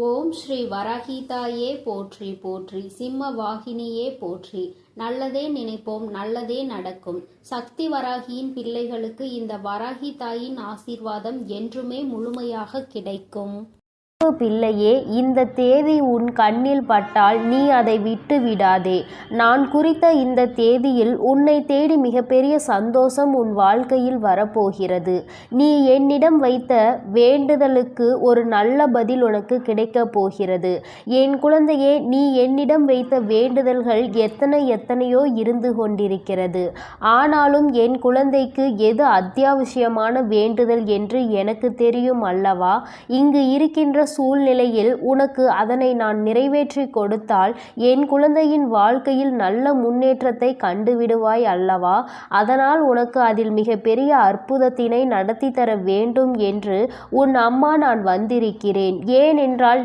ஓம் ஸ்ரீ வராகிதாயே போற்றி போற்றி, சிம்ம வாகினியே போற்றி. நல்லதே நினைப்போம், நல்லதே நடக்கும். சக்தி வராகியின் பிள்ளைகளுக்கு இந்த வராகி தாயின் ஆசீர்வாதம் என்றுமே முழுமையாக கிடைக்கும். பிள்ளையே, இந்த தேதி உன் கண்ணில் பட்டால் நீ அதை விட்டு விடாதே. நான் குறித்த இந்த தேதியில் உன்னை தேடி மிகப்பெரிய சந்தோஷம் உன் வாழ்க்கையில் வரப்போகிறது. நீ என்னிடம் வைத்த வேண்டுதலுக்கு ஒரு நல்ல பதில் உனக்கு கிடைக்கப் போகிறது. என் குழந்தையே, நீ என்னிடம் வைத்த வேண்டுதல்கள் எத்தனையோ இருந்து கொண்டிருக்கிறது. ஆனாலும் என் குழந்தைக்கு எது அத்தியாவசியமான வேண்டுதல் என்று எனக்கு தெரியும் அல்லவா? இங்கு இருக்கின்ற சூழ்நிலையில் உனக்கு அதனை நான் நிறைவேற்றி கொடுத்தால் என் குழந்தையின் வாழ்க்கையில் நல்ல முன்னேற்றத்தை கண்டுவிடுவாய் அல்லவா? அதனால் உனக்கு அதில் மிகப்பெரிய அற்புதத்தினை நடத்தி தர வேண்டும் என்று உன் அம்மா நான் வந்திருக்கிறேன். ஏனென்றால்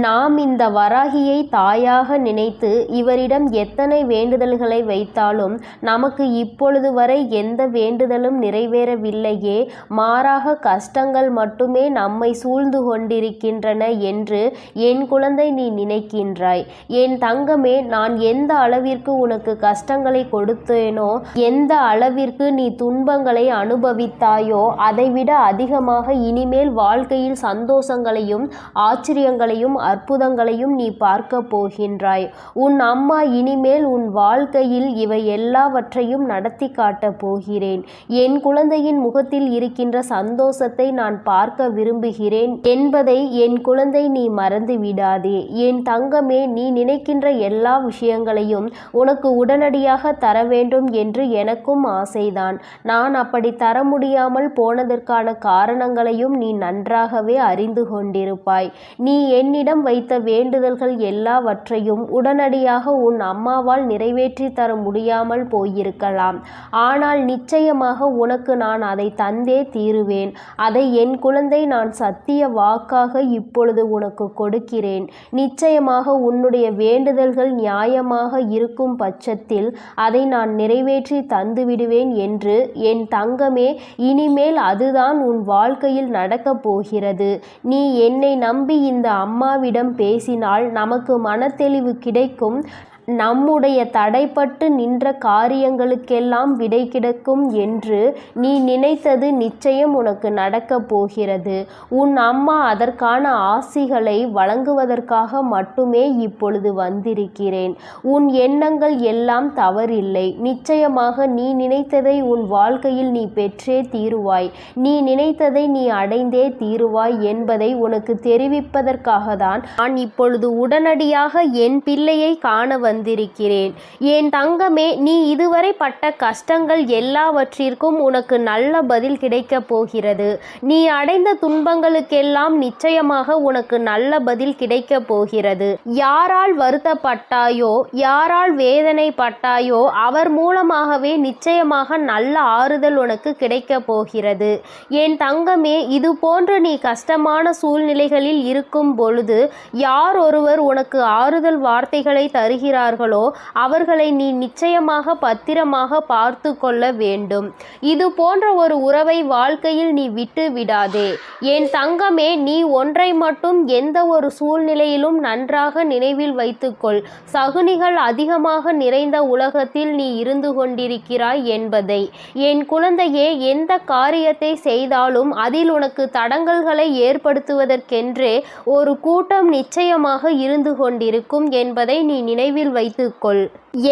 நாம் இந்த வராகியை தாயாக நினைத்து இவரிடம் எத்தனை வேண்டுதல்களை வைத்தாலும் நமக்கு இப்பொழுது வரை எந்த வேண்டுதலும் நிறைவேறவில்லையே, மாறாக கஷ்டங்கள் மட்டுமே நம்மை சூழ்ந்து கொண்டிருக்கின்றன என்று என் குழந்தை நீ நினைக்கின்றாய். என் தங்கமே, நான் எந்த அளவிற்கு உனக்கு கஷ்டங்களை கொடுத்தேனோ, எந்த அளவிற்கு நீ துன்பங்களை அனுபவித்தாயோ, அதைவிட அதிகமாக இனிமேல் வாழ்க்கையில் சந்தோஷங்களையும் ஆச்சரியங்களையும் அற்புதங்களையும் நீ பார்க்க போகின்றாய். உன் அம்மா இனிமேல் உன் வாழ்க்கையில் இவை எல்லாவற்றையும் நடத்தி காட்டப் போகிறேன். என் குழந்தையின் முகத்தில் இருக்கின்ற சந்தோஷத்தை நான் பார்க்க விரும்புகிறேன் என்பதை என் குழந்தை நீ மறந்து விடாதே. என் தங்கமே, நீ நினைக்கின்ற எல்லா விஷயங்களையும் உனக்கு உடனடியாக தர வேண்டும் என்று எனக்கும் ஆசைதான். நான் அப்படி தர முடியாமல் போனதற்கான காரணங்களையும் நீ நன்றாகவே அறிந்து கொண்டிருப்பாய். நீ என்னிடம் வைத்த வேண்டுதல்கள் எல்லாவற்றையும் உடனடியாக உன் அம்மாவால் நிறைவேற்றி தர முடியாமல் போயிருக்கலாம். ஆனால் நிச்சயமாக உனக்கு நான் அதை தந்தே தீருவேன். அதை என் குழந்தை நான் சத்திய வாக்காக இப்பொழுது உனக்கு கொடுக்கிறேன். நிச்சயமாக உன்னுடைய வேண்டுதல்கள் நியாயமாக இருக்கும் பட்சத்தில் அதை நான் நிறைவேற்றி தந்துவிடுவேன் என்று என் தங்கமே, இனிமேல் அதுதான் உன் வாழ்க்கையில் நடக்கப் போகிறது. நீ என்னை நம்பி இந்த அம்மாவிடம் பேசினால் நமக்கு மனத்தெளிவு கிடைக்கும். நம்முடைய தடைப்பட்டு நின்ற காரியங்களுக்கெல்லாம் விடை கிடைக்கும் என்று நீ நினைத்தது நிச்சயம் உனக்கு நடக்கப் போகிறது. உன் அம்மா அதற்கான ஆசிகளை வழங்குவதற்காக மட்டுமே இப்பொழுது வந்திருக்கிறேன். உன் எண்ணங்கள் எல்லாம் தவறில்லை. நிச்சயமாக நீ நினைத்ததை உன் வாழ்க்கையில் நீ பெற்றே தீருவாய். நீ நினைத்ததை நீ அடைந்தே தீருவாய் என்பதை உனக்கு தெரிவிப்பதற்காக தான் நான் இப்பொழுது உடனடியாக என் பிள்ளையை காண வந்திருக்கிறேன். என் தங்கமே, நீ இதுவரை பட்ட கஷ்டங்கள் எல்லாவற்றிற்கும் உனக்கு நல்ல பதில் கிடைக்கப் போகிறது. நீ அடைந்த துன்பங்களுக்கெல்லாம் நிச்சயமாக உனக்கு நல்ல பதில் கிடைக்கப் போகிறது. யாரால் வருத்தப்பட்டாயோ, யாரால் வேதனைப்பட்டாயோ, அவர் மூலமாகவே நிச்சயமாக நல்ல ஆறுதல் உனக்கு கிடைக்கப் போகிறது. என் தங்கமே, இது போன்று நீ கஷ்டமான சூழ்நிலைகளில் இருக்கும் பொழுது யார் ஒருவர் உனக்கு ஆறுதல் வார்த்தைகளை தருகிறார் அவர்களை நீ நிச்சயமாக பத்திரமாக பார்த்து கொள்ள வேண்டும். இது போன்ற ஒரு உறவை வாழ்க்கையில் நீ விட்டு விடாதே. என் தங்கமே, நீ ஒன்றை மட்டும் எந்த ஒரு சூழ்நிலையிலும் நன்றாக நினைவில் வைத்துக்கொள். சகுனிகள் அதிகமாக நிறைந்த உலகத்தில் நீ இருந்து கொண்டிருக்கிறாய் என்பதை. என் குழந்தையே, எந்த காரியத்தை செய்தாலும் அதில் உனக்கு தடங்கல்களை ஏற்படுத்துவதற்கென்றே ஒரு கூட்டம் நிச்சயமாக இருந்து கொண்டிருக்கும் என்பதை நீ நினைவில் வைத்துக்கொள்.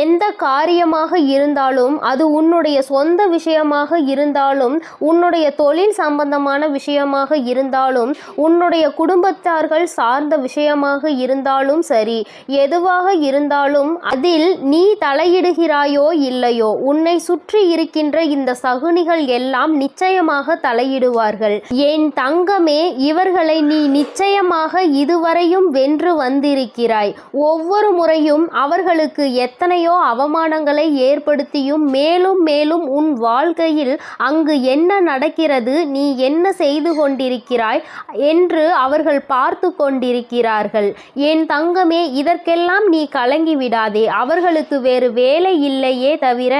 எந்த காரியமாக இருந்தாலும், அது உன்னுடைய சொந்த விஷயமாக இருந்தாலும், உன்னுடைய தொழில் சம்பந்தமான விஷயமாக இருந்தாலும், உன்னுடைய குடும்பத்தார்கள் சார்ந்த விஷயமாக இருந்தாலும் சரி, எதுவாக இருந்தாலும் அதில் நீ தலையிடுகிறாயோ இல்லையோ, உன்னை சுற்றி இருக்கின்ற இந்த சகுனிகள் எல்லாம் நிச்சயமாக தலையிடுவார்கள். என் தங்கமே, இவர்களை நீ நிச்சயமாக இதுவரையும் வென்று வந்திருக்கிறாய். ஒவ்வொரு முறையும் அவர்களுக்கு எத்தனை எத்தனையோ அவமானங்களை ஏற்படுத்தியும் மேலும் மேலும் உன் வாழ்க்கையில் அங்கு என்ன நடக்கிறது, நீ என்ன செய்து கொண்டிருக்கிறாய் என்று அவர்கள் பார்த்து கொண்டிருக்கிறார்கள். என் தங்கமே, இதற்கெல்லாம் நீ கலங்கி விடாதே. அவர்களுக்கு வேறு வேலை இல்லையே தவிர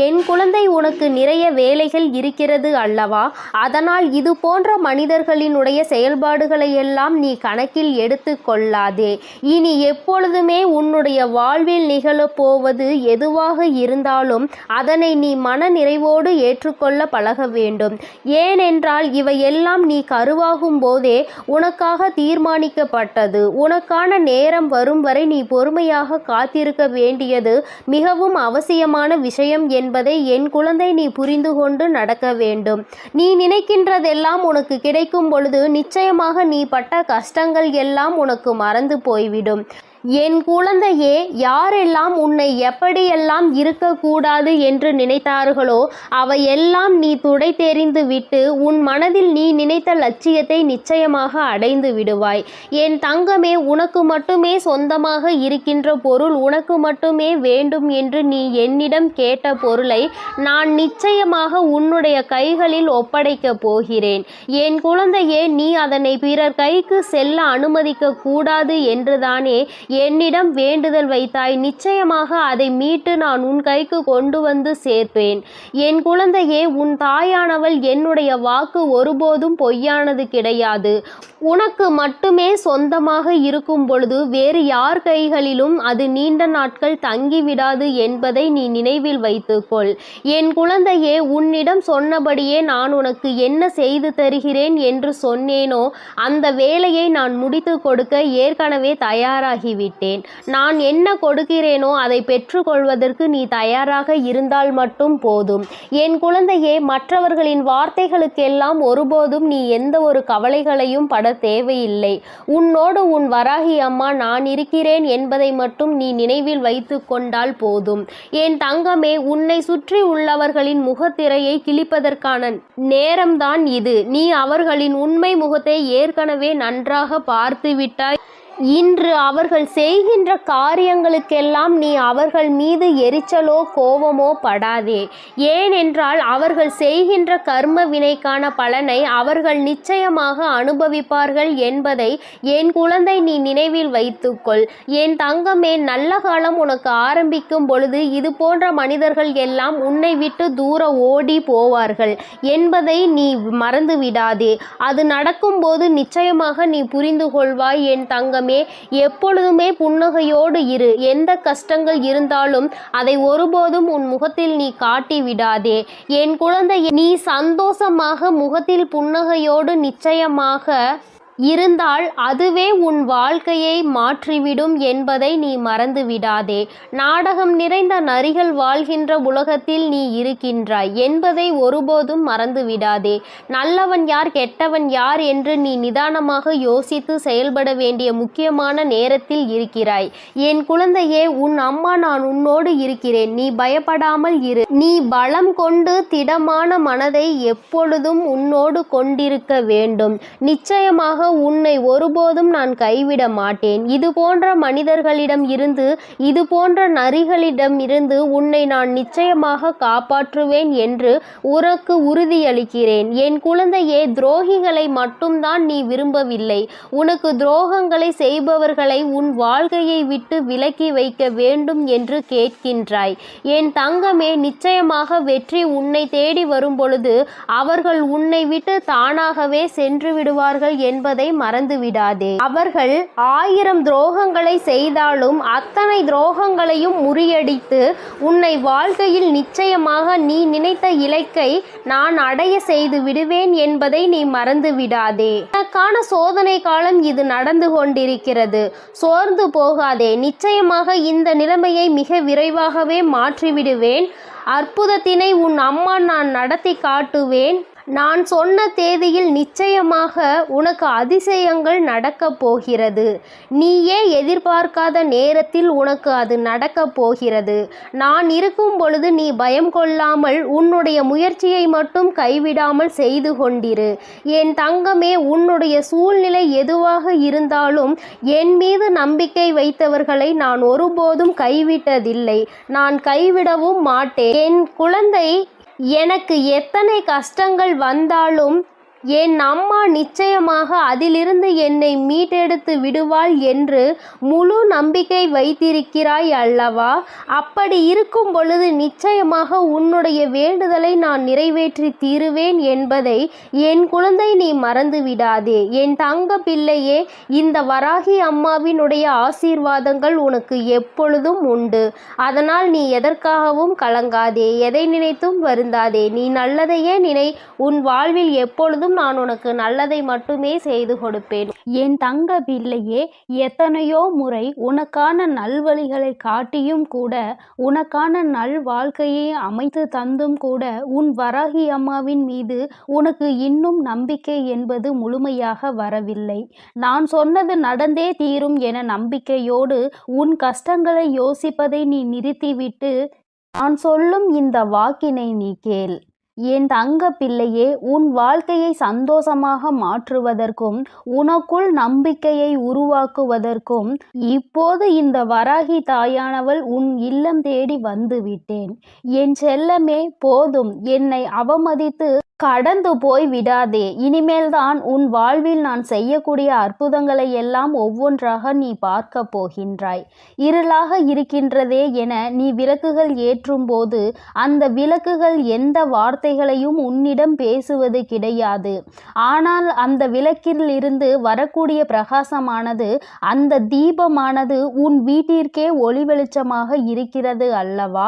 என் குழந்தை உனக்கு நிறைய வேலைகள் இருக்கிறது அல்லவா? அதனால் இது போன்ற மனிதர்களினுடைய செயல்பாடுகளை எல்லாம் நீ கணக்கில் எடுத்து கொள்ளாதே. இனி எப்பொழுதுமே உன்னுடைய வாழ்வில் நிகழப்போவது எதுவாக இருந்தாலும் அதனை நீ மன நிறைவோடு ஏற்றுக்கொள்ள பழக வேண்டும். ஏனென்றால் இவையெல்லாம் நீ கருவாகும் போதே உனக்காக தீர்மானிக்கப்பட்டது. உனக்கான நேரம் வரும் வரை நீ பொறுமையாக காத்திருக்க வேண்டியது மிகவும் அவசியமான விஷயம் என்பதை என் குழந்தை நீ புரிந்து கொண்டு நடக்க வேண்டும். நீ நினைக்கின்றதெல்லாம் உனக்கு கிடைக்கும் பொழுது நிச்சயமாக நீ பட்ட கஷ்டங்கள் எல்லாம் உனக்கு மறந்து போய்விடும். என் குழந்தையே, யாரெல்லாம் உன்னை எப்படியெல்லாம் இருக்கக்கூடாது என்று நினைத்தார்களோ அவையெல்லாம் நீ துடை தெரிந்து விட்டு உன் மனதில் நீ நினைத்த லட்சியத்தை நிச்சயமாக அடைந்து விடுவாய். என் தங்கமே, உனக்கு மட்டுமே சொந்தமாக இருக்கின்ற பொருள், உனக்கு மட்டுமே வேண்டும் என்று நீ என்னிடம் கேட்ட பொருளை நான் நிச்சயமாக உன்னுடைய கைகளில் ஒப்படைக்கப் போகிறேன். என் குழந்தையே, நீ அதனை பிறர் கைக்கு செல்ல அனுமதிக்க கூடாது என்றுதானே என்னிடம் வேண்டுதல் வைத்தாய். நிச்சயமாக அதை மீட்டு நான் உன் கைக்கு கொண்டு வந்து சேர்ப்பேன். என் குழந்தையே, உன் தாயானவள் என்னுடைய வாக்கு ஒருபோதும் பொய்யானது கிடையாது. உனக்கு மட்டுமே சொந்தமாக இருக்கும் பொழுது வேறு யார் கைகளிலும் அது நீண்ட நாட்கள் தங்கிவிடாது என்பதை நீ நினைவில் வைத்துக்கொள். என் குழந்தையே, உன்னிடம் சொன்னபடியே நான் உனக்கு என்ன செய்து தருகிறேன் என்று சொன்னேனோ அந்த வேலையை நான் முடித்து கொடுக்க ஏற்கனவே தயாராகிவிட்டேன். நான் என்ன கொடுக்கிறேனோ அதை பெற்றுக்கொள்வதற்கு நீ தயாராக இருந்தால் மட்டும் போதும். என் குழந்தையே, மற்றவர்களின் வார்த்தைகளுக்கெல்லாம் ஒருபோதும் நீ எந்த ஒரு கவலைகளையும் பட தேவையில்லை. உன்னோடு உன் வராகி அம்மா நான் இருக்கிறேன் என்பதை மட்டும் நீ நினைவில் வைத்து கொண்டால் போதும். என் தங்கமே, உன்னை சுற்றி உள்ளவர்களின் முகத்திரையை கிழிப்பதற்கான நேரம்தான் இது. நீ அவர்களின் உண்மை முகத்தை ஏற்கனவே நன்றாக பார்த்து விட்டாய். இன்று அவர்கள் செய்கின்ற காரியங்களுக்கெல்லாம் நீ அவர்கள் மீது எரிச்சலோ கோபமோ படாதே. ஏனென்றால் அவர்கள் செய்கின்ற கர்ம வினைக்கான பலனை அவர்கள் நிச்சயமாக அனுபவிப்பார்கள் என்பதை என் குழந்தை நீ நினைவில் வைத்துக்கொள். என் தங்கமே, நல்ல காலம் உனக்கு ஆரம்பிக்கும் பொழுது இது போன்ற மனிதர்கள் எல்லாம் உன்னை விட்டு தூர ஓடி போவார்கள் என்பதை நீ மறந்து விடாதே. அது நடக்கும்போது நிச்சயமாக நீ புரிந்து கொள்வாய். என் தங்கமே, எப்பொழுதுமே புன்னகையோடு இரு. எந்த கஷ்டங்கள் இருந்தாலும் அதை ஒருபோதும் உன் முகத்தில் நீ காட்டி விடாதே. என் குழந்தை, நீ சந்தோஷமாக முகத்தில் புன்னகையோடு நிச்சயமாக இருந்தால் அதுவே உன் வாழ்க்கையை மாற்றிவிடும் என்பதை நீ மறந்து விடாதே. நாடகம் நிறைந்த நரிகள் வாழ்கின்ற உலகத்தில் நீ இருக்கின்றாய் என்பதை ஒருபோதும் மறந்து விடாதே. நல்லவன் யார், கெட்டவன் யார் என்று நீ நிதானமாக யோசித்து செயல்பட வேண்டிய முக்கியமான நேரத்தில் இருக்கிறாய். என் குழந்தையே, உன் அம்மா நான் உன்னோடு இருக்கிறேன். நீ பயப்படாமல் இரு. நீ பலம் கொண்டு திடமான மனதை எப்பொழுதும் உன்னோடு கொண்டிருக்க வேண்டும். நிச்சயமாக உன்னை ஒருபோதும் நான் கைவிட மாட்டேன். இது போன்ற மனிதர்களிடம் இருந்து, இது போன்ற நரிகளிடம் இருந்து உன்னை நான் நிச்சயமாக காப்பாற்றுவேன் என்று உனக்கு உறுதியளிக்கிறேன். என் குழந்தையே, துரோகிகளை மட்டும்தான் நீ விரும்பவில்லை. உனக்கு துரோகங்களை செய்பவர்களை உன் வாழ்க்கையை விட்டு விலக்கி வைக்க வேண்டும் என்று கேட்கின்றாய். என் தங்கமே, நிச்சயமாக வெற்றி உன்னை தேடி வரும் பொழுது அவர்கள் உன்னை விட்டு தானாகவே சென்று விடுவார்கள் என்பதை மறந்து விடாதே. அவர்கள் 1000 துரோகங்களை செய்தாலும் அத்தனை துரோகங்களையும் முறியடித்து உன்னை வாழ்க்கையில் நிச்சயமாக நீ நினைத்த இலக்கை நான் அடைய செய்து விடுவேன் என்பதை நீ மறந்து விடாதே. உனக்கான சோதனை காலம் இது நடந்து கொண்டிருக்கிறது. சோர்ந்து போகாதே. நிச்சயமாக இந்த நிலைமையை மிக விரைவாகவே மாற்றிவிடுவேன். அற்புதத்தினை உன் அம்மா நான் நடத்தி காட்டுவேன். நான் சொன்ன தேதியில் நிச்சயமாக உனக்கு அதிசயங்கள் நடக்கப் போகிறது. நீயே எதிர்பார்க்காத நேரத்தில் உனக்கு அது நடக்கப் போகிறது. நான் இருக்கும் பொழுது நீ பயம் கொள்ளாமல் உன்னுடைய முயற்சியை மட்டும் கைவிடாமல் செய்து கொண்டிரு. என் தங்கமே, உன்னுடைய சூழ்நிலை எதுவாக இருந்தாலும் என் மீது நம்பிக்கை வைத்தவர்களை நான் ஒருபோதும் கைவிட்டதில்லை. நான் கைவிடவும் மாட்டேன். என் குழந்தை, எனக்கு எத்தனை கஷ்டங்கள் வந்தாலும் என் அம்மா நிச்சயமாக அதிலிருந்து என்னை மீட்டெடுத்து விடுவாள் என்று முழு நம்பிக்கை வைத்திருக்கிறாய் அல்லவா? அப்படி இருக்கும் பொழுது நிச்சயமாக உன்னுடைய வேண்டுதலை நான் நிறைவேற்றி தீருவேன் என்பதை என் குழந்தை நீ மறந்து விடாதே. என் தங்க பிள்ளையே, இந்த வராகி அம்மாவினுடைய ஆசீர்வாதங்கள் உனக்கு எப்பொழுதும் உண்டு. அதனால் நீ எதற்காகவும் கலங்காதே, எதை நினைத்தும் வருந்தாதே. நீ நல்லதையே நினை. உன் வாழ்வில் எப்பொழுதும் நான் உனக்கு நல்லதை மட்டுமே செய்து கொடுப்பேன். என் தங்க பிள்ளையே, எத்தனையோ முறை உனக்கான நல்வழிகளை காட்டியும் கூட, உனக்கான நல் வாழ்க்கையை அமைத்து தந்தும் கூட உன் வராகி அம்மாவின் மீது உனக்கு இன்னும் நம்பிக்கை என்பது முழுமையாக வரவில்லை. நான் சொன்னது நடந்தே தீரும் என நம்பிக்கையோடு உன் கஷ்டங்களை யோசிப்பதை நீ நிறுத்திவிட்டு நான் சொல்லும் இந்த வாக்கினை நீ கேள். என் தங்க பிள்ளையே, உன் வாழ்க்கையை சந்தோஷமாக மாற்றுவதற்கும் உனக்குள் நம்பிக்கையை உருவாக்குவதற்கும் இப்போது இந்த வராகி தாயானவள் உன் இல்லம் தேடி வந்து விட்டேன். என் செல்லமே, போதும், என்னை அவமதித்து கடந்து போய் விடாதே. இனிமேல்தான் உன் வாழ்வில் நான் செய்யக்கூடிய அற்புதங்களை எல்லாம் ஒவ்வொன்றாக நீ பார்க்க போகின்றாய். இருளாக இருக்கின்றதே என நீ விளக்குகள் ஏற்றும் போது அந்த விளக்குகள் எந்த வார்த்தைகளையும் உன்னிடம் பேசுவது கிடையாது. ஆனால் அந்த விளக்கிலிருந்து வரக்கூடிய பிரகாசமானது, அந்த தீபமானது உன் வீட்டிற்கே ஒளி வெளிச்சமாக இருக்கிறது அல்லவா?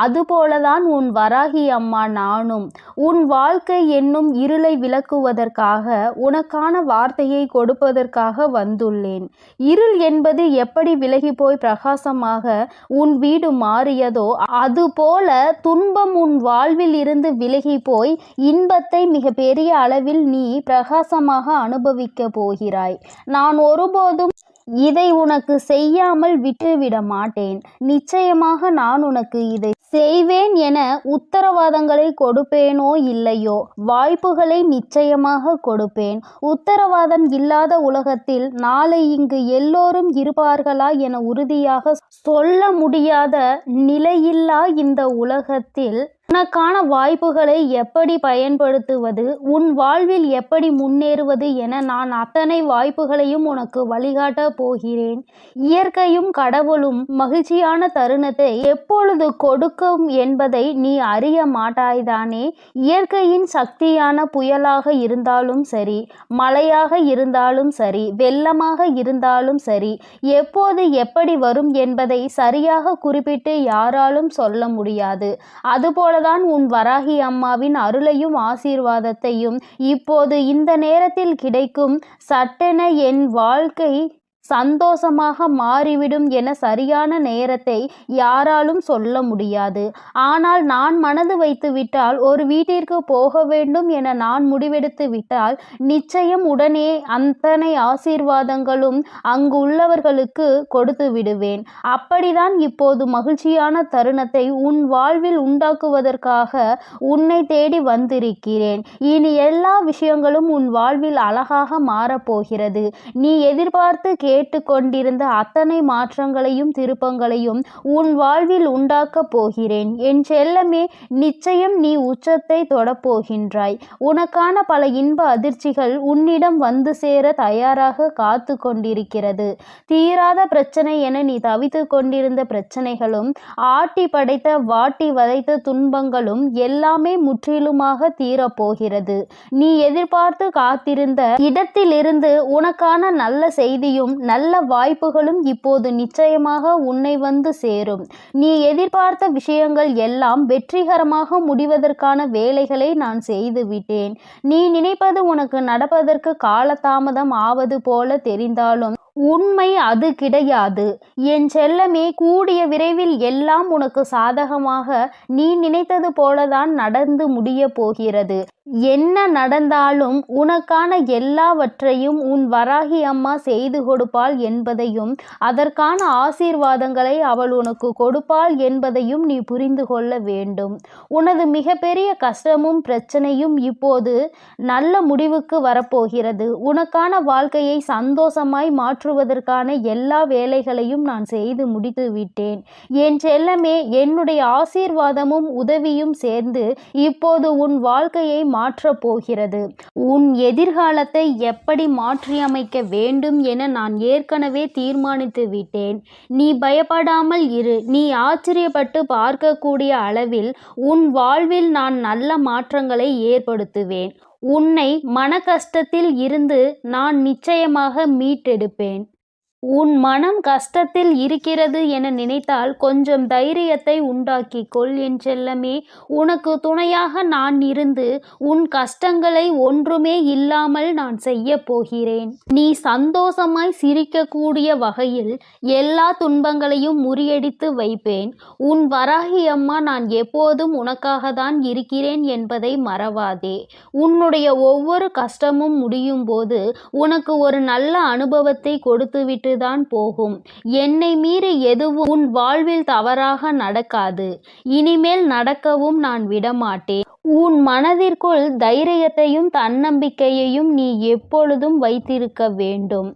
அதுபோலதான் உன் வராகி அம்மா நானும் உன் வாழ்க்கை என்னும் இருளை விளக்குவதற்காக, உனக்கான வார்த்தையை கொடுப்பதற்காக வந்துள்ளேன். இருள் என்பது எப்படி விலகி போய் பிரகாசமாக உன் வீடு மாறியதோ அதுபோல துன்பம் உன் வாழ்வில் இருந்து விலகி போய் இன்பத்தை மிக பெரிய அளவில் நீ பிரகாசமாக அனுபவிக்க போகிறாய். நான் ஒருபோதும் இதை உனக்கு செய்யாமல் விட்டுவிட மாட்டேன். நிச்சயமாக நான் உனக்கு இதை செய்வேன் என உத்தரவாதங்களை கொடுப்பேனோ இல்லையோ, வாய்ப்புகளை நிச்சயமாக கொடுப்பேன். உத்தரவாதம் இல்லாத உலகத்தில் நாளை இங்கு எல்லோரும் இருப்பார்களா என உறுதியாக சொல்ல முடியாத நிலையில்லா இந்த உலகத்தில் உனக்கான வாய்ப்புகளை எப்படி பயன்படுத்துவது, உன் வாழ்வில் எப்படி முன்னேறுவது என நான் அத்தனை வாய்ப்புகளையும் உனக்கு வழிகாட்ட போகிறேன். இயற்கையும் கடவுளும் மகிழ்ச்சியான தருணத்தை எப்பொழுது கொடுக்கும் என்பதை நீ அறிய மாட்டாய்தானே? இயற்கையின் சக்தியான புயலாக இருந்தாலும் சரி, மழையாக இருந்தாலும் சரி, வெள்ளமாக இருந்தாலும் சரி, எப்போது எப்படி வரும் என்பதை சரியாக குறிப்பிட்டு யாராலும் சொல்ல முடியாது. அதுபோல தான் உன் வராகி அம்மாவின் அருளையும் ஆசீர்வாதத்தையும் இப்போது இந்த நேரத்தில் கிடைக்கும். சட்டென என் வாழ்க்கை சந்தோஷமாக மாறிவிடும் என சரியான நேரத்தை யாராலும் சொல்ல முடியாது. ஆனால் நான் மனது வைத்து விட்டால், ஒரு வீட்டிற்கு போக வேண்டும் என நான் முடிவெடுத்து விட்டால் நிச்சயம் உடனே அத்தனை ஆசீர்வாதங்களும் அங்கு உள்ளவர்களுக்கு கொடுத்து விடுவேன். அப்படிதான் இப்போது மகிழ்ச்சியான தருணத்தை உன் வாழ்வில் உண்டாக்குவதற்காக உன்னை தேடி வந்திருக்கிறேன். இனி எல்லா விஷயங்களும் உன் வாழ்வில் அழகாக மாறப்போகிறது. நீ எதிர்பார்த்து கேட்டுக்கொண்டிருந்த அத்தனை மாற்றங்களையும் திருப்பங்களையும் உன் வாழ்வில் உண்டாக்கப் போகிறேன். என் செல்லமே, நிச்சயம் நீ உச்சத்தை தொடப்போகின்றாய். உனக்கான பல இன்ப அதிர்ச்சிகள் உன்னிடம் வந்து சேர தயாராக காத்து கொண்டிருக்கிறது. தீராத பிரச்சனை என நீ தவித்து கொண்டிருந்த பிரச்சனைகளும், ஆட்டி படைத்த வாட்டி வதைத்த துன்பங்களும் எல்லாமே முற்றிலுமாக தீரப்போகிறது. நீ எதிர்பார்த்து காத்திருந்த இடத்திலிருந்து உனக்கான நல்ல செய்தியும் நல்ல வாய்ப்புகளும் இப்போது நிச்சயமாக உன்னை வந்து சேரும். நீ எதிர்பார்த்த விஷயங்கள் எல்லாம் வெற்றிகரமாக முடிவதற்கான வேலைகளை நான் செய்து விட்டேன். நீ நினைப்பது உனக்கு நடப்பதற்கு காலதாமதம் ஆவது போல தெரிந்தாலும் உண்மை அது கிடையாது. என் செல்லமே, கூடிய விரைவில் எல்லாம் உனக்கு சாதகமாக நீ நினைத்தது போலதான் நடந்து முடிய போகிறது. என்ன நடந்தாலும் உனக்கான எல்லாவற்றையும் உன் வராகி அம்மா செய்து கொடுப்பாள் என்பதையும் அதற்கான ஆசீர்வாதங்களை அவள் உனக்கு கொடுப்பாள் என்பதையும் நீ புரிந்து கொள்ள வேண்டும். உனது மிகப்பெரிய கஷ்டமும் பிரச்சனையும் இப்போது நல்ல முடிவுக்கு வரப்போகிறது. உனக்கான வாழ்க்கையை சந்தோஷமாய் மாற்றுவதற்கான எல்லா வேலைகளையும் நான் செய்து முடித்து விட்டேன். என் செல்லமே, என்னுடைய ஆசீர்வாதமும் உதவியும் சேர்ந்து இப்போது உன் வாழ்க்கையை மாற்றப் போகிறது. உன் எதிர்காலத்தை எப்படி மாற்றியமைக்க வேண்டும் என நான் ஏற்கனவே தீர்மானித்து விட்டேன். நீ பயப்படாமல் இரு. நீ ஆச்சரியப்பட்டு பார்க்கக்கூடிய அளவில் உன் வாழ்வில் நான் நல்ல மாற்றங்களை ஏற்படுத்துவேன். உன்னை மன கஷ்டத்தில் இருந்து நான் நிச்சயமாக மீட்டெடுப்பேன். உன் மனம் கஷ்டத்தில் இருக்கிறது என நினைத்தால் கொஞ்சம் தைரியத்தை உண்டாக்கிக்கொள் என் செல்லமே. உனக்கு துணையாக நான் இருந்து உன் கஷ்டங்களை ஒன்றுமே இல்லாமல் நான் செய்ய போகிறேன். நீ சந்தோஷமாய் சிரிக்கக்கூடிய வகையில் எல்லா துன்பங்களையும் முறியடித்து வைப்பேன். உன் வராகி அம்மா நான் எப்போதும் உனக்காக தான் இருக்கிறேன் என்பதை மறவாதே. உன்னுடைய ஒவ்வொரு கஷ்டமும் முடியும் போது உனக்கு ஒரு நல்ல அனுபவத்தை கொடுத்துவிட்டு தான் போகும். என்னை மீறி எதுவும் உன் வாழ்வில் தவறாக நடக்காது. இனிமேல் நடக்கவும் நான் விடமாட்டேன். உன் மனதிற்குள் தைரியத்தையும் தன்னம்பிக்கையையும் நீ எப்பொழுதும் வைத்திருக்க வேண்டும்.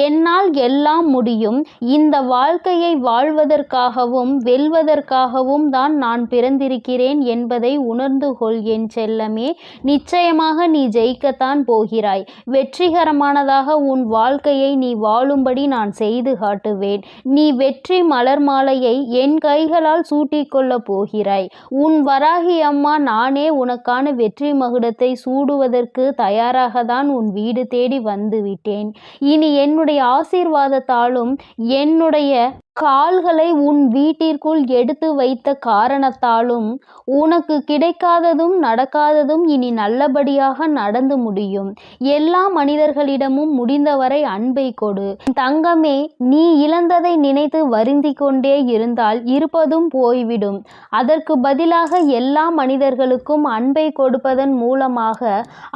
என்னால் எல்லாம் முடியும். இந்த வாழ்க்கையை வாழ்வதற்காகவும் வெல்வதற்காகவும் தான் நான் பிறந்திருக்கிறேன் என்பதை உணர்ந்து கொள் என் செல்லமே. நிச்சயமாக நீ ஜெயிக்கத்தான் போகிறாய். வெற்றிகரமானதாக உன் வாழ்க்கையை நீ வாழும்படி நான் செய்து காட்டுவேன். நீ வெற்றி மலர் மாலையை என் கைகளால் சூட்டிக்கொள்ளப் போகிறாய். உன் வராகி அம்மா நானே உனக்கான வெற்றி மகுடத்தை சூடுவதற்கு தயாராக தான் உன் வீடு தேடி வந்து விட்டேன். இனி என்னுடைய ஆசீர்வாதத்தாலும் என்னுடைய கால்களை உன் வீட்டிற்குள் எடுத்து வைத்த காரணத்தாலும் உனக்கு கிடைக்காததும் நடக்காததும் இனி நல்லபடியாக நடந்து முடியும். எல்லா மனிதர்களிடமும் முடிந்தவரை அன்பை கொடு. தங்கமே, நீ இழந்ததை நினைத்து வருந்தி கொண்டே இருந்தால் இருப்பதும் போய்விடும். அதற்கு பதிலாக எல்லா மனிதர்களுக்கும் அன்பை கொடுப்பதன் மூலமாக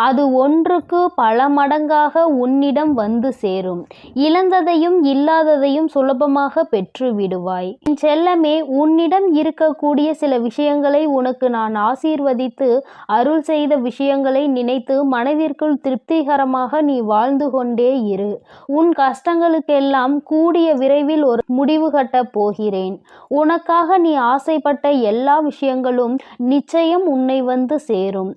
அது ஒன்றுக்கு பல மடங்காக உன்னிடம் வந்து சேரும். இழந்ததையும் இல்லாததையும் சுலபமாக பெற்று விடுவாய். என் செல்லமே, உன்னிடம் இருக்கக்கூடிய சில விஷயங்களை உனக்கு நான் ஆசீர்வதித்து அருள் செய்த விஷயங்களை நினைத்து மனதிற்குள் திருப்திகரமாக நீ வாழ்ந்து கொண்டே இரு. உன் கஷ்டங்களுக்கெல்லாம் கூடிய விரைவில் ஒரு முடிவு கட்டப் போகிறேன். உனக்காக நீ ஆசைப்பட்ட எல்லா விஷயங்களும் நிச்சயம் உன்னை வந்து சேரும்.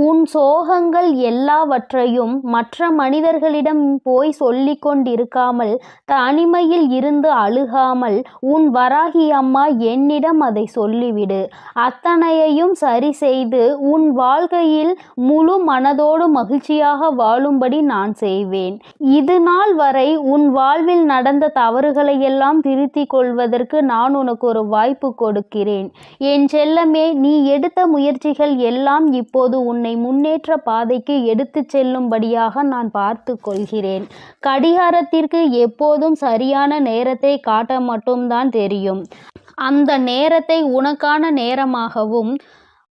உன் சோகங்கள் எல்லாவற்றையும் மற்ற மனிதர்களிடம் போய் சொல்லிக் கொண்டிருக்காமல் தனிமையில் இருந்து அழுகாமல் உன் வராகி அம்மா என்னிடம் அதை சொல்லிவிடு. அத்தனையையும் சரி செய்து உன் வாழ்க்கையில் முழு மனதோடு மகிழ்ச்சியாக வாழும்படி நான் செய்வேன். இது நாள் வரை உன் வாழ்வில் நடந்த தவறுகளை எல்லாம் திருத்திக் கொள்வதற்கு நான் உனக்கு ஒரு வாய்ப்பு கொடுக்கிறேன். என் செல்லமே, நீ எடுத்த முயற்சிகள் எல்லாம் இப்போது உன்னை முன்னேற்ற பாதைக்கு எடுத்துச் செல்லும்படியாக நான் பார்த்து கொள்கிறேன். கடிகாரத்திற்கு எப்போதும் சரியான நேரத்தை காட்ட மட்டும்தான் தெரியும். அந்த நேரத்தை உனக்கான நேரமாகவும்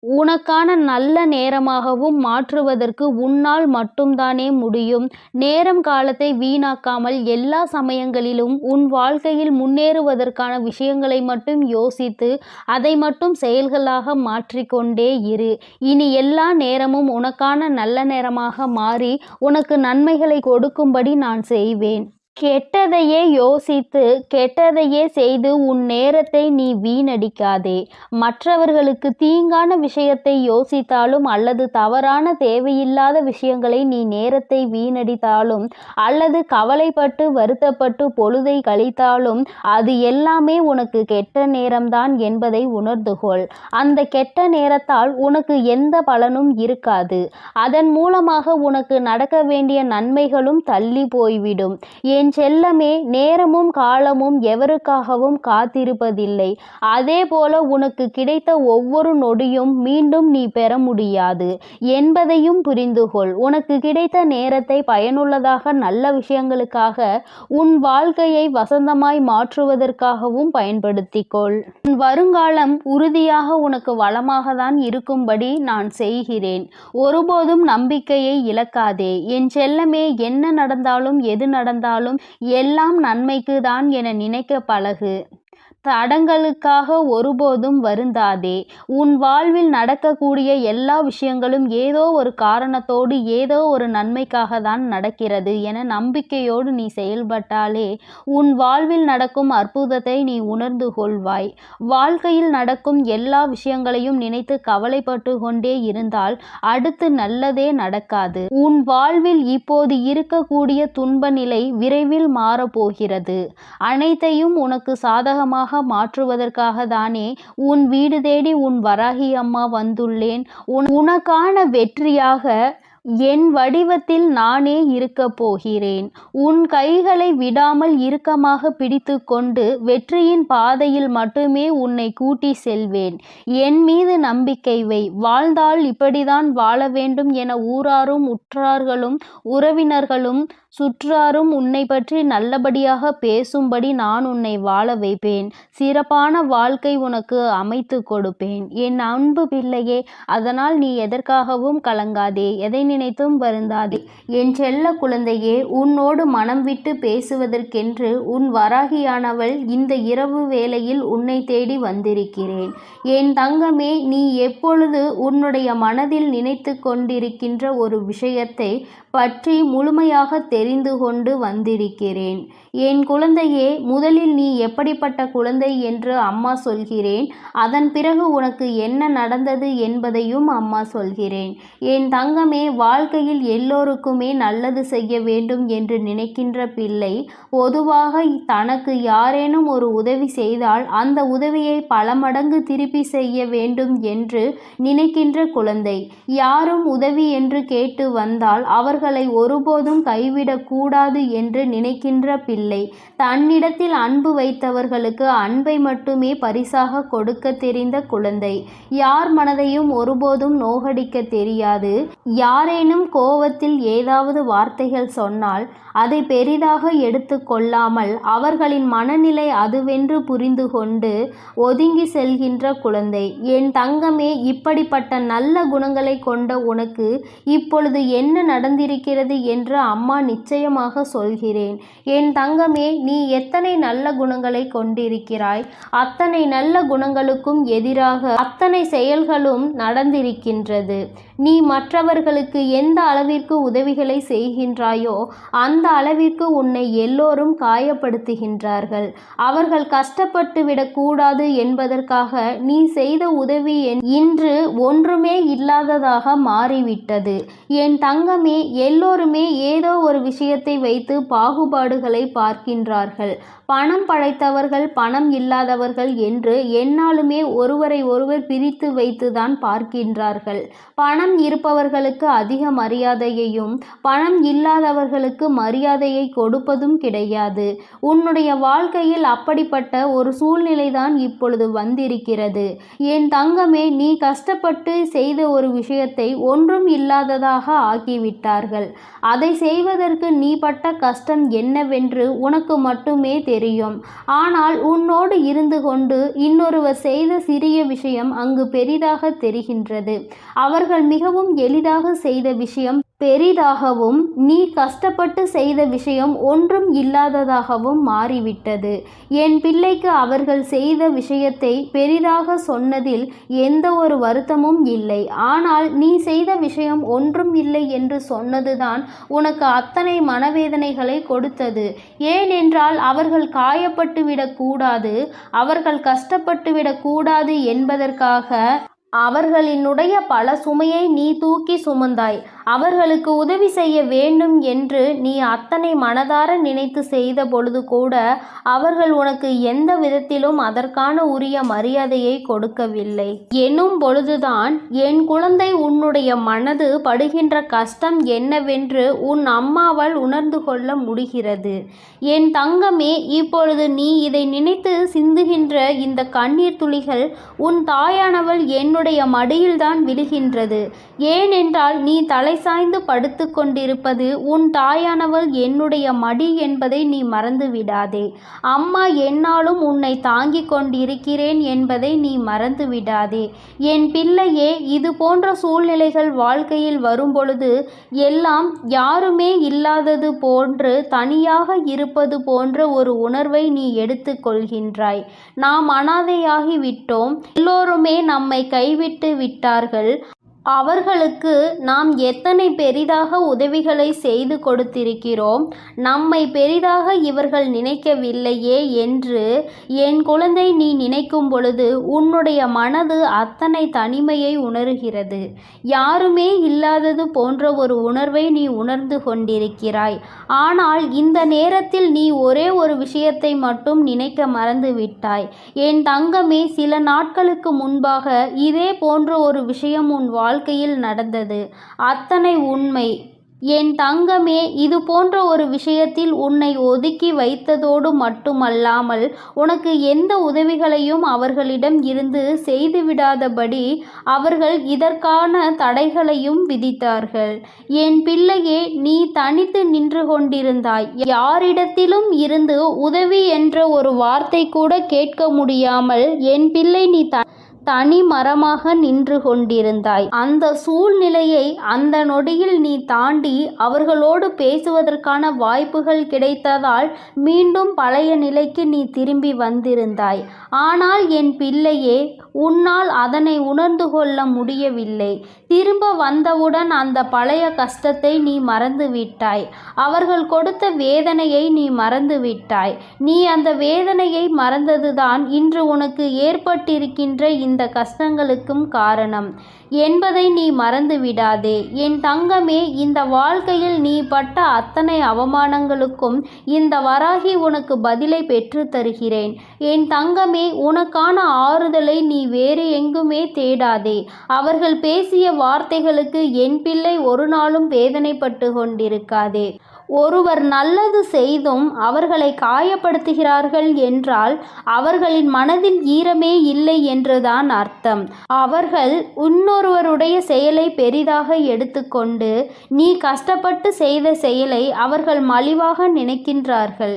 உனக்கான நல்ல நேரமாகவும் மாற்றுவதற்கு உன்னால் மட்டும்தானே முடியும். நேரம் காலத்தை வீணாக்காமல் எல்லா சமயங்களிலும் உன் வாழ்க்கையில் முன்னேறுவதற்கான விஷயங்களை மட்டும் யோசித்து அதை மட்டும் செயல்களாக மாற்றிக்கொண்டே இரு. இனி எல்லா நேரமும் உனக்கான நல்ல நேரமாக மாறி உனக்கு நன்மைகளை கொடுக்கும்படி நான் செய்வேன். கெட்டதையே யோசித்து கெட்டதையே செய்து உன் நேரத்தை நீ வீணடிக்காதே. மற்றவர்களுக்கு தீங்கான விஷயத்தை யோசித்தாலும் அல்லது தவறான தேவையில்லாத விஷயங்களை நீ நேரத்தை வீணடித்தாலும் அல்லது கவலைப்பட்டு வருத்தப்பட்டு பொழுதை கழித்தாலும் அது எல்லாமே உனக்கு கெட்ட நேரம்தான் என்பதை உணர்ந்து கொள். அந்த கெட்ட நேரத்தால் உனக்கு எந்த பலனும் இருக்காது. அதன் மூலமாக உனக்கு நடக்க வேண்டிய நன்மைகளும் தள்ளி போய்விடும். என் என் செல்லமே, நேரமும் காலமும் எவருக்காகவும் காத்திருப்பதில்லை. அதே போல உனக்கு கிடைத்த ஒவ்வொரு நொடியும் மீண்டும் நீ பெற முடியாது என்பதையும் புரிந்துகொள். உனக்கு கிடைத்த நேரத்தை பயனுள்ளதாக, நல்ல விஷயங்களுக்காக, உன் வாழ்க்கையை வசந்தமாய் மாற்றுவதற்காகவும் பயன்படுத்திக்கொள். உன் வருங்காலம் உறுதியாக உனக்கு வளமாக தான் இருக்கும்படி நான் செய்கிறேன். ஒருபோதும் நம்பிக்கையை இழக்காதே என் செல்லமே. என்ன நடந்தாலும் எது நடந்தாலும் எல்லாம் நன்மைக்கு தான் என நினைக்க பழகு. தடங்களுக்காக ஒருபோதும் வருந்தாதே. உன் வாழ்வில் நடக்கக்கூடிய எல்லா விஷயங்களும் ஏதோ ஒரு காரணத்தோடு, ஏதோ ஒரு நன்மைக்காக தான் நடக்கிறது என நம்பிக்கையோடு நீ செயல்பட்டாலே உன் வாழ்வில் நடக்கும் அற்புதத்தை நீ உணர்ந்து கொள்வாய். வாழ்க்கையில் நடக்கும் எல்லா விஷயங்களையும் நினைத்து கவலைப்பட்டு கொண்டே இருந்தால் அடுத்து நல்லதே நடக்காது. உன் வாழ்வில் இப்போது இருக்கக்கூடிய துன்ப நிலை விரைவில் மாறப்போகிறது. அனைத்தையும் உனக்கு சாதகமாக மாற்றுவதற்காக தானே உன் வீடு தேடி உன் வராகி அம்மா வந்துள்ளேன். உனக்கான வெற்றியாக என் வடிவத்தில் நானே இருக்கப் போகிறேன். உன் கைகளை விடாமல் இறுக்கமாக பிடித்து கொண்டு வெற்றியின் பாதையில் மட்டுமே உன்னை கூட்டி செல்வேன். என் மீது நம்பிக்கை வை. வாழ்ந்தால் இப்படிதான் வாழ வேண்டும் என ஊராரும் உற்றார்களும் உறவினர்களும் சுற்றாரும் உன்னை பற்றி நல்லபடியாக பேசும்படி நான் உன்னை வாழ வைப்பேன். சிறப்பான வாழ்க்கை உனக்கு அமைத்து கொடுப்பேன் என் அன்பு பிள்ளையே. அதனால் நீ எதற்காகவும் கலங்காதே, எதை நினைத்தும் வருந்தாதே. என் செல்ல குழந்தையே, உன்னோடு மனம் விட்டு பேசுவதற்கென்று உன் வராகியானவள் இந்த இரவு வேளையில் உன்னை தேடி வந்திருக்கிறேன். என் தங்கமே, நீ எப்பொழுது உன்னுடைய மனதில் நினைத்து கொண்டிருக்கின்ற ஒரு விஷயத்தை பற்றி முழுமையாக தெரிந்து கொண்டு வந்திருக்கிறேன். என் குழந்தையே, முதலில் நீ எப்படிப்பட்ட குழந்தை என்று அம்மா சொல்கிறேன். அதன் பிறகு உனக்கு என்ன நடந்தது என்பதையும் அம்மா சொல்கிறேன். என் தங்கமே, வாழ்க்கையில் எல்லோருக்குமே நல்லது செய்ய வேண்டும் என்று நினைக்கின்ற பிள்ளை பொதுவாக தனக்கு யாரேனும் ஒரு உதவி செய்தால் அந்த உதவியை பல மடங்கு திருப்பி செய்ய வேண்டும் என்று நினைக்கின்ற குழந்தை. யாரும் உதவி என்று கேட்டு வந்தால் அவர்களை ஒருபோதும் கைவிடக்கூடாது என்று நினைக்கின்ற பிள்ளை. தன்னிடத்தில் அன்பு வைத்தவர்களுக்கு அன்பை மட்டுமே பரிசாக கொடுக்க தெரிந்த குழந்தை. யார் மனதையும் ஒருபோதும் நோகடிக்க தெரியாது. யாரேனும் கோவத்தில் ஏதாவது வார்த்தைகள் சொன்னால் அதை பெரிதாக எடுத்து கொள்ளாமல் அவர்களின் மனநிலை அதுவென்று புரிந்து கொண்டு ஒதுங்கி செல்கின்ற குழந்தை. என் தங்கமே, இப்படிப்பட்ட நல்ல குணங்களை கொண்ட உனக்கு இப்பொழுது என்ன நடந்திருக்கிறது என்று அம்மா நிச்சயமாக சொல்கிறேன். என் தங்கமே, நீ எத்தனை நல்ல குணங்களை கொண்டிருக்கிறாய். அத்தனை நல்ல குணங்களுக்கும் எதிராக அத்தனை செயல்களும் நடந்திருக்கின்றது. நீ மற்றவர்களுக்கு எந்த அளவிற்கு உதவிகளை செய்கின்றாயோ அந்த அளவிற்கு உன்னை எல்லோரும் காயப்படுத்துகின்றார்கள். அவர்கள் கஷ்டப்பட்டு விடக்கூடாது என்பதற்காக நீ செய்த உதவி இன்று ஒன்றுமே இல்லாததாக மாறிவிட்டது. என் தங்கமே, எல்லோருமே ஏதோ ஒரு விஷயத்தை வைத்து பாகுபாடுகளை பார்க்கின்றார்கள். பணம் படைத்தவர்கள், பணம் இல்லாதவர்கள் என்று எந்நாளுமே ஒருவரை ஒருவர் பிரித்து வைத்துதான் பார்க்கின்றார்கள். பணம் இருப்பவர்களுக்கு அதிக மரியாதையையும் பணம் இல்லாதவர்களுக்கு மரியாதையை கொடுப்பதும் கிடையாது. உன்னுடைய வாழ்க்கையில் அப்படிப்பட்ட ஒரு சூழ்நிலைதான் இப்பொழுது வந்திருக்கிறது. என் தங்கமே, நீ கஷ்டப்பட்டு செய்த ஒரு விஷயத்தை ஒன்றும் இல்லாததாக ஆக்கிவிட்டார்கள். அதை செய்வதற்கு நீ பட்ட கஷ்டம் என்னவென்று உனக்கு மட்டுமே தெரியும். ஆனால் உன்னோடு இருந்து கொண்டு இன்னொருவர் செய்த சிறிய விஷயம் அங்கு பெரிதாக தெரிகின்றது. அவர்கள் மிகவும் எளிதாக செய்த விஷயம் பெரிதாகவும் நீ கஷ்டப்பட்டு செய்த விஷயம் ஒன்றும் இல்லாததாகவும் மாறிவிட்டது. என் பிள்ளைக்கு அவர்கள் செய்த விஷயத்தை பெரிதாக சொன்னதில் எந்த ஒரு வருத்தமும் இல்லை. ஆனால் நீ செய்த விஷயம் ஒன்றும் இல்லை என்று சொன்னதுதான் உனக்கு அத்தனை மனவேதனைகளை கொடுத்தது. ஏனென்றால் அவர்கள் காயப்பட்டு விடக்கூடாது, அவர்கள் கஷ்டப்பட்டு விடக்கூடாது என்பதற்காக அவர்களினுடைய பல சுமையை நீ தூக்கி சுமந்தாய். அவர்களுக்கு உதவி செய்ய வேண்டும் என்று நீ அத்தனை மனதார நினைத்து செய்த பொழுது கூட அவர்கள் உனக்கு எந்த விதத்திலும் அதற்கான உரிய மரியாதையை கொடுக்கவில்லை எனும் பொழுதுதான் என் குழந்தை உன்னுடைய மனது படுகின்ற கஷ்டம் என்னவென்று உன் அம்மாவால் உணர்ந்து கொள்ள முடிகிறது. என் தங்கமே, இப்பொழுது நீ இதை நினைத்து சிந்துகின்ற இந்த கண்ணீர் துளிகள் உன் தாயானவள் என்னுடைய மடியில்தான் விழுகின்றது. ஏனென்றால் நீ தலை சாய்ந்து படுத்து கொண்டிருப்பது உன் தாயானவள் என்னுடைய மடி என்பதை நீ மறந்து விடாதே. அம்மா என்னாலும் உன்னை தாங்கிக் கொண்டிருக்கிறேன் என்பதை நீ மறந்து விடாதே. என் பிள்ளையே, இது போன்ற சூழ்நிலைகள் வாழ்க்கையில் வரும்பொழுது எல்லாம் யாருமே இல்லாதது போன்று தனியாக இருப்பது போன்ற ஒரு உணர்வை நீ எடுத்து கொள்கின்றாய். நாம் அனாதையாகி விட்டோம், எல்லோருமே நம்மை கைவிட்டு விட்டார்கள், அவர்களுக்கு நாம் எத்தனை பெரிதாக உதவிகளை செய்து கொடுத்திருக்கிறோம், நம்மை பெரிதாக இவர்கள் நினைக்கவில்லையே என்று என் குழந்தை நீ நினைக்கும் பொழுது உன்னுடைய மனது அத்தனை தனிமையை உணர்கிறது. யாருமே இல்லாதது போன்ற ஒரு உணர்வை நீ உணர்ந்து கொண்டிருக்கிறாய். ஆனால் இந்த நேரத்தில் நீ ஒரே ஒரு விஷயத்தை மட்டும் நினைக்க மறந்து விட்டாய். என் தங்கமே, சில நாட்களுக்கு முன்பாக இதே போன்ற ஒரு விஷயம் உன் வாழ்க்கையில் நடந்தது. அத்தனை உண்மை. என் தங்கமே, இது போன்ற ஒரு விஷயத்தில் உன்னை ஒதுக்கி வைத்ததோடு மட்டுமல்லாமல் உனக்கு எந்த உதவிகளையும் அவர்களிடம் இருந்து செய்துவிடாதபடி அவர்கள் இதற்கான தடைகளையும் விதித்தார்கள். என் பிள்ளையே, நீ தனித்து நின்று கொண்டிருந்தாய். யாரிடத்திலும் இருந்து உதவி என்ற ஒரு வார்த்தை கூட கேட்க முடியாமல் என் பிள்ளை நீ தனி மரமாக நின்று கொண்டிருந்தாய். அந்த சூழ்நிலையை அந்த நொடியில் நீ தாண்டி அவர்களோடு பேசுவதற்கான வாய்ப்புகள் கிடைத்ததால் மீண்டும் பழைய நிலைக்கு நீ திரும்பி வந்திருந்தாய். ஆனால் என் பிள்ளையே, உன்னால் அதனை உணர்ந்து கொள்ள முடியவில்லை. திரும்ப வந்தவுடன் அந்த பழைய கஷ்டத்தை நீ மறந்து விட்டாய். அவர்கள் கொடுத்த வேதனையை நீ மறந்து விட்டாய். நீ அந்த வேதனையை மறந்ததுதான் இன்று உனக்கு ஏற்பட்டிருக்கின்ற இந்த கஷ்டங்களுக்கும் காரணம் என்பதை நீ மறந்து விடாதே. என் தங்கமே, இந்த வாழ்க்கையில் நீ பட்ட அத்தனை அவமானங்களுக்கும் இந்த வராகி உனக்கு பதிலை பெற்று தருகிறேன். என் தங்கமே, உனக்கான ஆறுதலை நீ வேறு எங்குமே தேடாதே. அவர்கள் பேசிய வார்த்தைகளுக்கு என் பிள்ளை ஒரு நாளும் வேதனைப்பட்டு கொண்டிருக்காதே. ஒருவர் நல்லது செய்தும் அவர்களை காயப்படுத்துகிறார்கள் என்றால் அவர்களின் மனதில் ஈரமே இல்லை என்றுதான் அர்த்தம். அவர்கள் இன்னொருவருடைய செயலை பெரிதாக எடுத்துக்கொண்டு நீ கஷ்டப்பட்டு செய்த செயலை அவர்கள் மலிவாக நினைக்கின்றார்கள்.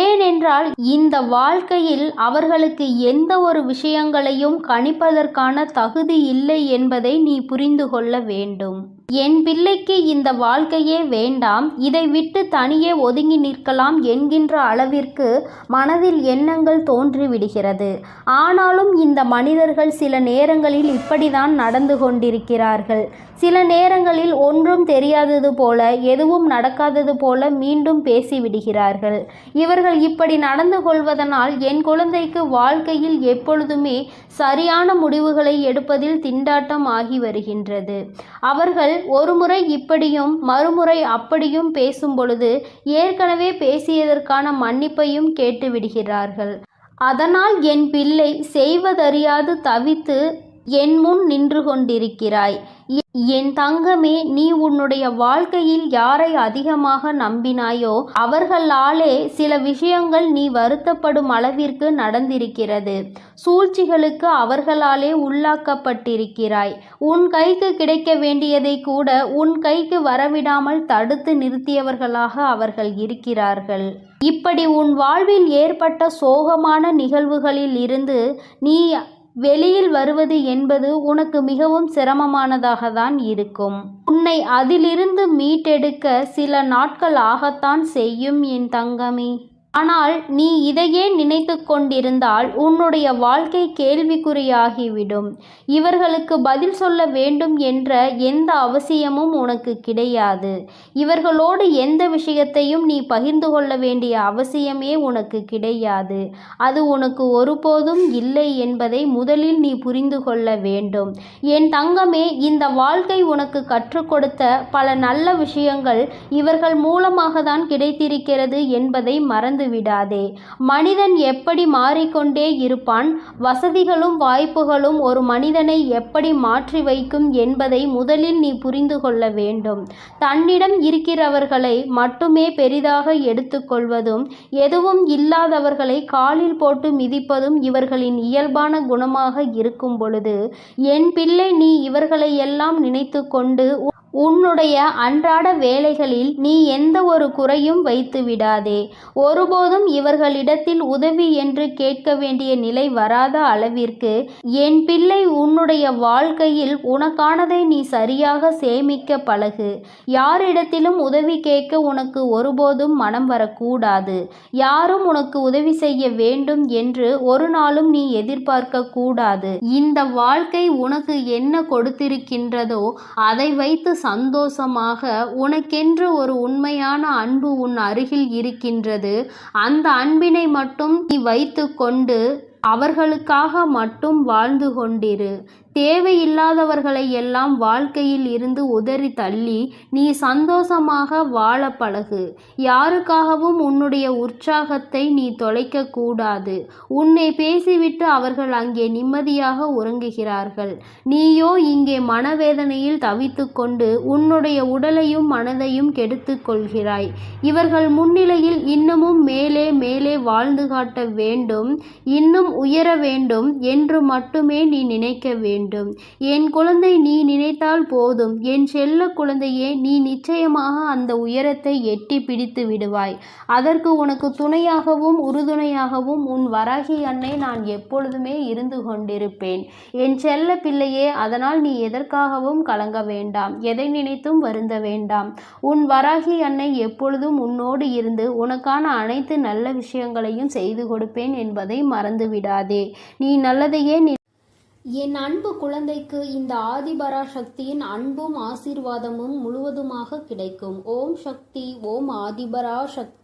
ஏனென்றால் இந்த வாழ்க்கையில் அவர்களுக்கு எந்த ஒரு விஷயங்களையும் கணிப்பதற்கான தகுதி இல்லை என்பதை நீ புரிந்து கொள்ள வேண்டும். என் பிள்ளைக்கு இந்த வாழ்க்கையே வேண்டாம், இதை விட்டு தனியே ஒதுங்கி நிற்கலாம் என்கின்ற அளவிற்கு மனதில் எண்ணங்கள் தோன்றிவிடுகிறது. ஆனாலும் இந்த மனிதர்கள் சில நேரங்களில் இப்படிதான் நடந்து கொண்டிருக்கிறார்கள். சில நேரங்களில் ஒன்றும் தெரியாதது போல, எதுவும் நடக்காதது போல மீண்டும் பேசிவிடுகிறார்கள். இவர்கள் இப்படி நடந்து கொள்வதனால் என் குழந்தைக்கு வாழ்க்கையில் எப்பொழுதுமே சரியான முடிவுகளை எடுப்பதில் திண்டாட்டம் ஆகி வருகின்றது. அவர்கள் ஒருமுறை இப்படியும் மறுமுறை அப்படியும் பேசும் பொழுது ஏற்கனவே பேசியதற்கான மன்னிப்பையும் கேட்டு விடுகிறார்கள். அதனால் என் பிள்ளை செய்வதறியாது தவித்து என் முன் நின்று கொண்டிருக்கிறாய். என் தங்கமே, நீ உன்னுடைய வாழ்க்கையில் யாரை அதிகமாக நம்பினாயோ அவர்களாலே சில விஷயங்கள் நீ வருத்தப்படும் அளவிற்கு நடந்திருக்கிறது. சூழ்ச்சிகளுக்கு அவர்களாலே உள்ளாக்கப்பட்டிருக்கிறாய். உன் கைக்கு கிடைக்க வேண்டியதை கூட உன் கைக்கு வரவிடாமல் தடுத்து நிறுத்தியவர்களாக அவர்கள் இருக்கிறார்கள். இப்படி உன் வாழ்வில் ஏற்பட்ட சோகமான நிகழ்வுகளில் இருந்து நீ வெளியில் வருவது என்பது உனக்கு மிகவும் சிரமமானதாக தான் இருக்கும். உன்னை அதிலிருந்து மீட்டெடுக்க சில நாட்கள் ஆகத்தான் செய்யும் என் தங்கமே. ஆனால் நீ இதையே நினைத்து கொண்டிருந்தால் உன்னுடைய வாழ்க்கை கேள்விக்குறியாகிவிடும். இவர்களுக்கு பதில் சொல்ல வேண்டும் என்ற எந்த அவசியமும் உனக்கு கிடையாது. இவர்களோடு எந்த விஷயத்தையும் நீ பகிர்ந்து கொள்ள வேண்டிய அவசியமே உனக்கு கிடையாது. அது உனக்கு ஒருபோதும் இல்லை என்பதை முதலில் நீ புரிந்து கொள்ள வேண்டும். என் தங்கமே, இந்த வாழ்க்கை உனக்கு கற்றுக் கொடுத்த பல நல்ல விஷயங்கள் இவர்கள் மூலமாக தான் கிடைத்திருக்கிறது என்பதை மறந்து விடாதே. மனிதன் எப்படி மாறிக்கொண்டே இருப்பான், வசதிகளும் வாய்ப்புகளும் ஒரு மனிதனை எப்படி மாற்றி வைக்கும் என்பதை முதலில் நீ புரிந்து கொள்ள வேண்டும். தன்னிடம் இருக்கிறவர்களை மட்டுமே பெரிதாக எடுத்துக்கொள்வதும் எதுவும் இல்லாதவர்களை காலில் போட்டு மிதிப்பதும் இவர்களின் இயல்பான குணமாக இருக்கும் பொழுது, என் பிள்ளை, நீ இவர்களை எல்லாம் நினைத்து கொண்டு உன்னுடைய அன்றாட வேலைகளில் நீ எந்த ஒரு குறையும் வைத்து விடாதே. ஒருபோதும் இவர்களிடத்தில் உதவி என்று கேட்க வேண்டிய நிலை வராத அளவிற்கு என் பிள்ளை, உன்னுடைய வாழ்க்கையில் உனக்கானதை நீ சரியாக சேமிக்க பழகு. யாரிடத்திலும் உதவி கேட்க உனக்கு ஒருபோதும் மனம் வரக்கூடாது. யாரும் உனக்கு உதவி செய்ய வேண்டும் என்று ஒரு நாளும் நீ எதிர்பார்க்க கூடாது. இந்த வாழ்க்கை உனக்கு என்ன கொடுத்திருக்கின்றதோ அதை வைத்து சந்தோஷமாக, உனக்கென்று ஒரு உண்மையான அன்பு உன் அருகில் இருக்கின்றது. அந்த அன்பினை மட்டும் நீ வைத்து கொண்டு அவர்களுக்காக மட்டும் வாழ்ந்து கொண்டிரு. தேவையில்லாதவர்களை எல்லாம் வாழ்க்கையில் இருந்து உதறி தள்ளி நீ சந்தோஷமாக வாழ பழகு. யாருக்காகவும் உன்னுடைய உற்சாகத்தை நீ தொலைக்க கூடாது. உன்னை பேசிவிட்டு அவர்கள் அங்கே நிம்மதியாக உறங்குகிறார்கள். நீயோ இங்கே மனவேதனையில் தவித்து கொண்டு உன்னுடைய உடலையும் மனதையும் கெடுத்து கொள்கிறாய். இவர்கள் முன்னிலையில் இன்னமும் மேலே மேலே வாழ்ந்து காட்ட வேண்டும், இன்னும் உயர வேண்டும் என்று மட்டுமே நீ நினைக்க வேண்டும். என் குழந்தை, நீ நினைத்தால் போதும். என் செல்ல குழந்தையே, நீ நிச்சயமாக அந்த உயரத்தை எட்டி பிடித்து விடுவாய். அதற்கு உனக்கு துணையாகவும் உறுதுணையாகவும் உன் வராகி அன்னை நான் எப்பொழுதுமே இருந்து கொண்டிருப்பேன். என் செல்ல பிள்ளையே, அதனால் நீ எதற்காகவும் கலங்க வேண்டாம், எதை நினைத்தும் வருந்த வேண்டாம். உன் வராகி அன்னை எப்பொழுதும் உன்னோடு இருந்து உனக்கான அனைத்து நல்ல விஷயங்களையும் செய்து கொடுப்பேன் என்பதை மறந்து விடாதே. நீ நல்லதையே என் அன்பு குழந்தைக்கு இந்த ஆதிபராசக்தியின் அன்பும் ஆசீர்வாதமும் முழுவதுமாக கிடைக்கும். ஓம் சக்தி, ஓம் ஆதிபராசக்தி.